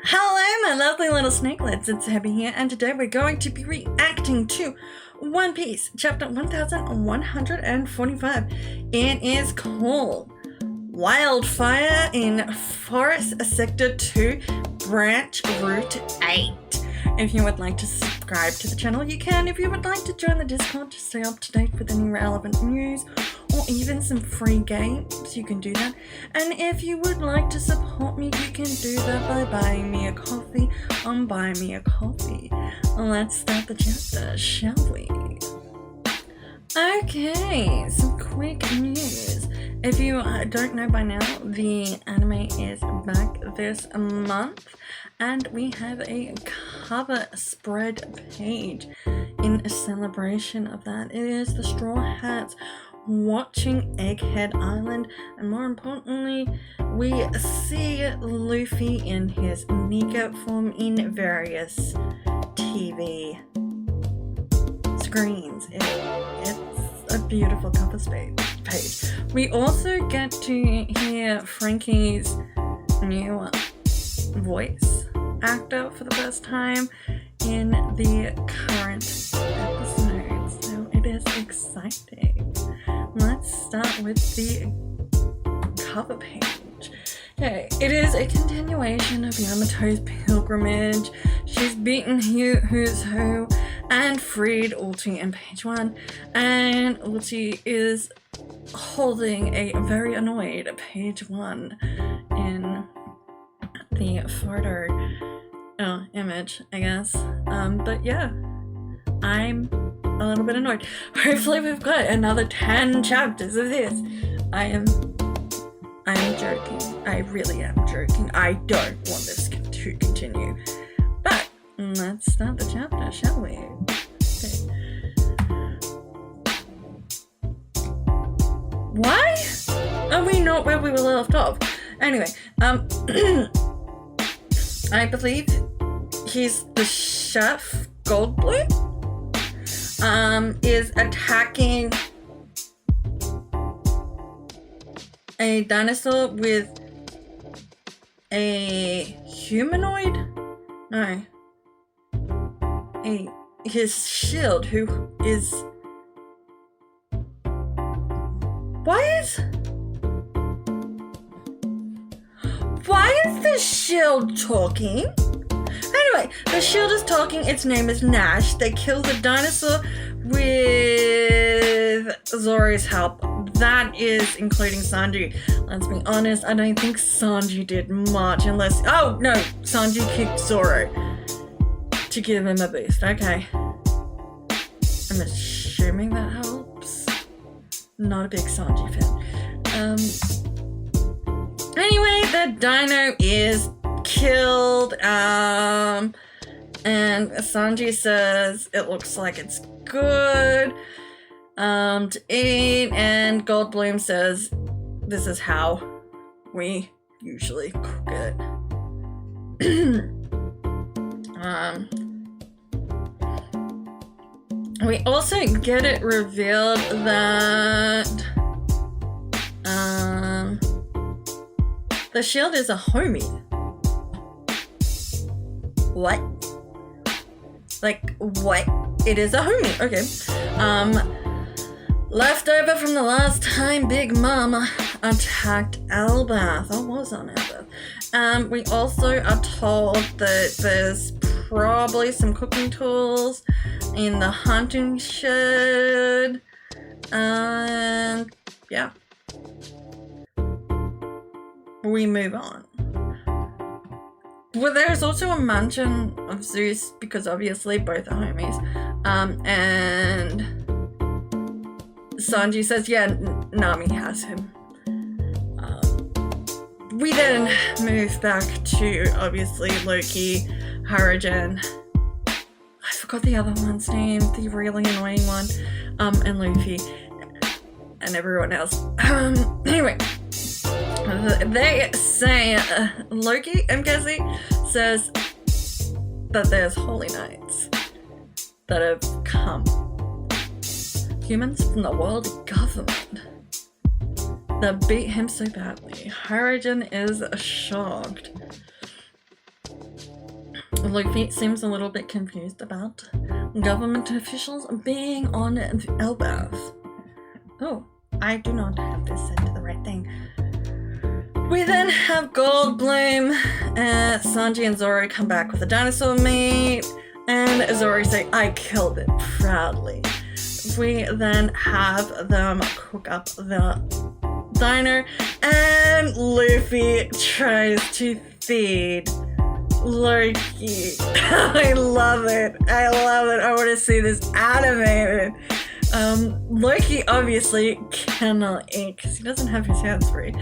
Hello, my lovely little snakelets. It's Hebi here, and today we're going to be reacting to One Piece, chapter 1145. It is called Wildfire in Forest Sector 2, Branch Route 8. If you would like to subscribe to the channel, you can. If you would like to join the Discord to stay up to date with any relevant news or even some free games, you can do that. And if you would like to support me, you can do that by buying me a coffee on Buy Me a Coffee. Let's start the chapter, shall we? Okay, some quick news. If you don't know by now, the anime is back this month, and we have a cover spread page in celebration of that. It is the Straw Hats watching Egghead Island, and more importantly, we see Luffy in his Nika form in various TV screens. It's a beautiful cover page. We also get to hear Frankie's new voice actor for the first time in the current episode, so it is exciting. Let's start with the cover page. Okay, it is a continuation of Yamato's pilgrimage. She's beaten Who's Who and freed Ulti in page 1, and Ulti is holding a very annoyed page 1 in the photo image, I guess. But yeah, I'm a little bit annoyed. Hopefully we've got another 10 chapters of this. I'm joking. I really am joking. I don't want this to continue. But let's start the chapter, shall we? Okay. Why are we not where we were left off? Anyway, I believe he's the chef, Goldblum, is attacking a dinosaur with a humanoid? No. His shield, who is... Why is the shield talking? Anyway, the shield is talking. Its name is Nash. They killed the dinosaur with Zoro's help. That is including Sanji. Let's be honest, I don't think Sanji did much unless... Oh, no! Sanji kicked Zoro to give him a boost. Okay. I'm assuming that helps. Not a big Sanji fan. Anyway, the dino is killed. And Sanji says it looks like it's good to eat, and Goldblum says this is how we usually cook it. We also get it revealed that the shield is a homie. What? Like, what? It is a homie. Okay. Left over from the last time Big Mom attacked Elbath. I was on Elbath. We also are told that there's probably some cooking tools in the hunting shed. And yeah. We move on. Well, there's also a mention of Zeus, because obviously both are homies. And Sanji says, yeah, Nami has him. We then move back to, obviously, Loki, Harajan. I forgot the other one's name, the really annoying one, and Luffy, and everyone else. Anyway. They say, Loki, I'm guessing, says that there's holy knights that have come. Humans from the world government that beat him so badly. Harajan is shocked. Luffy seems a little bit confused about government officials being on the elbows. Oh, I do not have this set to the right thing. We then have Goldblum, Sanji and Zoro come back with a dinosaur meat, and Zoro say, I killed it proudly. We then have them cook up the diner, and Luffy tries to feed Loki. I love it. I love it. I want to see this animated. Loki obviously cannot eat because he doesn't have his hands free.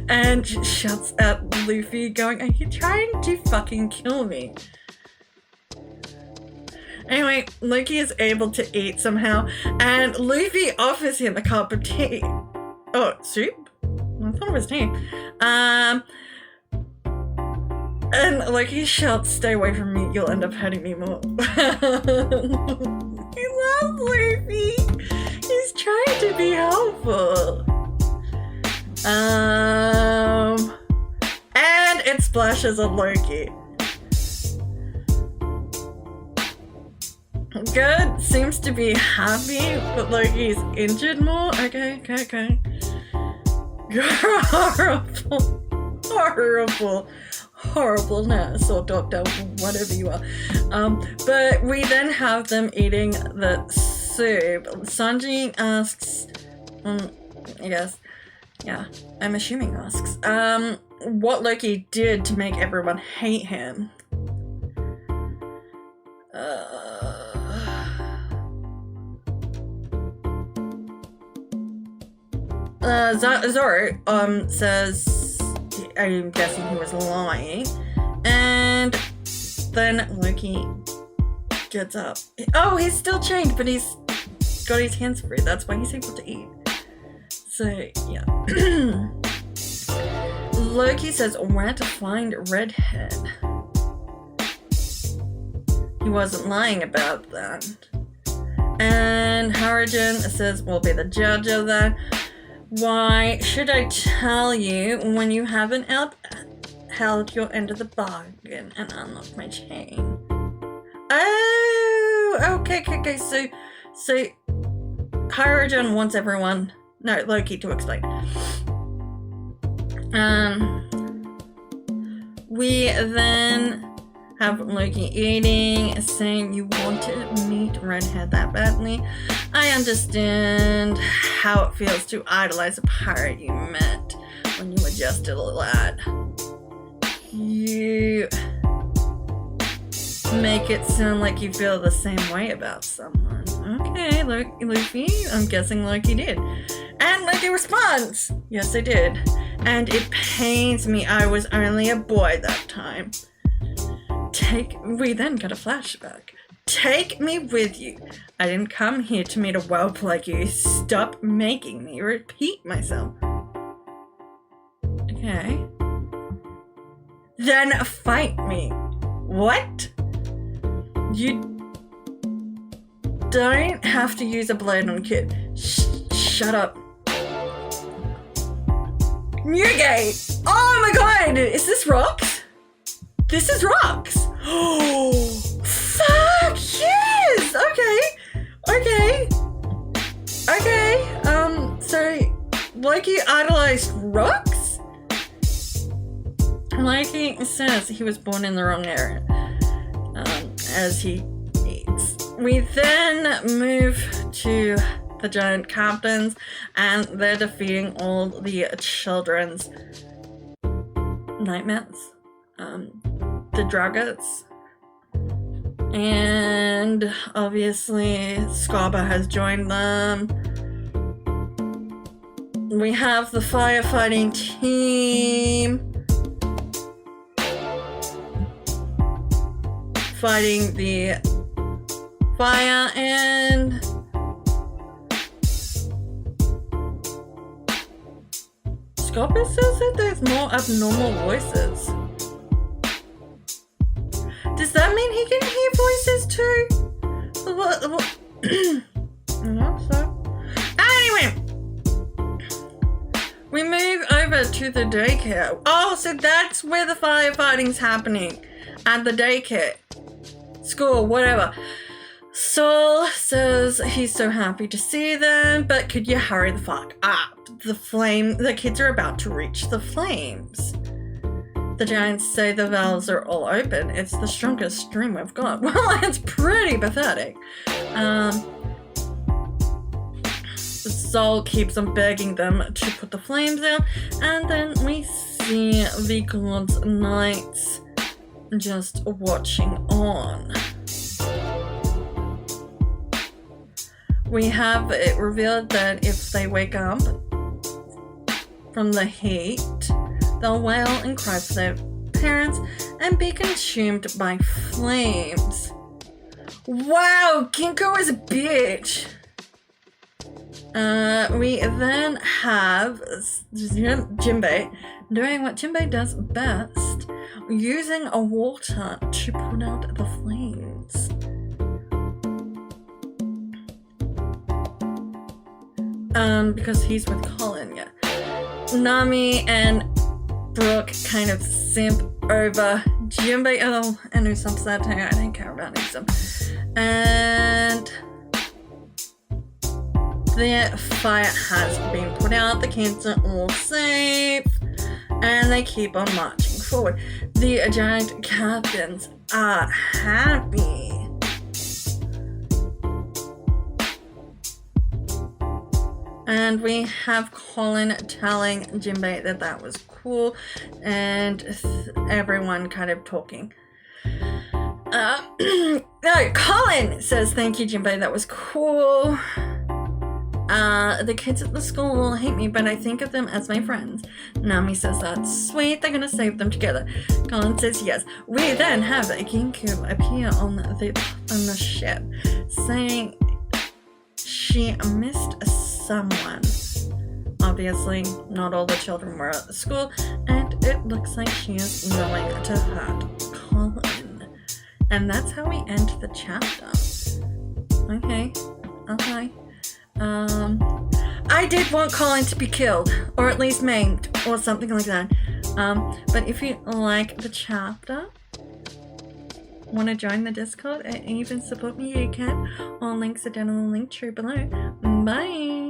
And shouts at Luffy going, are you trying to fucking kill me? Anyway, Loki is able to eat somehow, and Luffy offers him a cup of tea. Oh, soup? I thought it was tea. And Loki shouts, stay away from me, you'll end up hurting me more. I love Luffy. He's trying to be helpful. And it splashes on Loki. Good seems to be happy, but Loki's injured more. Okay. Horrible nurse or doctor, whatever you are. But we then have them eating the soup. Sanji asks, I guess, yeah, I'm assuming asks, what Loki did to make everyone hate him. Zoro says, I'm guessing he was lying, and then Loki gets up. Oh, he's still chained, but he's got his hands free. That's why he's able to eat. So yeah. Loki says where to find Redhead. He wasn't lying about that. And Harrigan says we'll be the judge of that. Why should I tell you when you haven't held your end of the bargain and unlocked my chain? Oh, okay. So Harrigan wants Loki to explain. We then have Loki eating, saying you want to meet Redhead that badly. I understand how it feels to idolize a pirate you met when you were just a lad. You make it sound like you feel the same way about someone. Okay, Luffy, I'm guessing Loki did. And Loki responds, yes I did. And it pains me I was only a boy that time. We then got a flashback. Take me with you. I didn't come here to meet a whelp like you. Stop making me repeat myself. Okay. Then fight me. What? You don't have to use a blade on a kid. Shut up. Newgate! Oh my god! Is this rocks? This is rocks! Oh, fuck yes! Okay. So Loki idolized rocks? Loki says he was born in the wrong area, as he eats. We then move to the giant captains, and they're defeating all the children's nightmares. The Dragons. And obviously Scarba has joined them. We have the firefighting team fighting the fire, and Scarba says that there's more abnormal voices. Does that mean he can hear voices too? What? No, so. Anyway, we move over to the daycare. Oh, so that's where the firefighting's happening. at the daycare, school, whatever. Saul says he's so happy to see them, but could you hurry the fuck up? The kids are about to reach the flames. The giants say the valves are all open. It's the strongest stream we've got. Well, it's pretty pathetic. Saul keeps on begging them to put the flames out, and then we see the gods' knights just watching on. We have it revealed that if they wake up from the heat, they'll wail and cry for their parents and be consumed by flames. Wow, Ginkgo is a bitch. We then have Jinbei doing what Jinbei does best, using a water to put out the flames. Because he's with Colin, yeah. Nami and Brooke kind of simp over Jinbei. Oh, and Usopp's that too. I didn't care about Usopp. And the fire has been put out. The kids are all safe, and they keep on marching forward. The giant captains are happy. And we have Colin telling Jinbei that that was cool, and everyone kind of talking. No, Colin says, thank you, Jinbei, that was cool. The kids at the school will hate me, but I think of them as my friends. Nami says that's sweet, they're gonna save them together. Colin says yes. We then have Ginkgo appear on the ship, saying she missed someone. Obviously, not all the children were at the school, and it looks like she is going to hurt Colin. And that's how we end the chapter. Okay. I did want Colin to be killed, or at least maimed, or something like that. But if you like the chapter, want to join the Discord and even support me, you can. All links are down in the link tree below. Bye!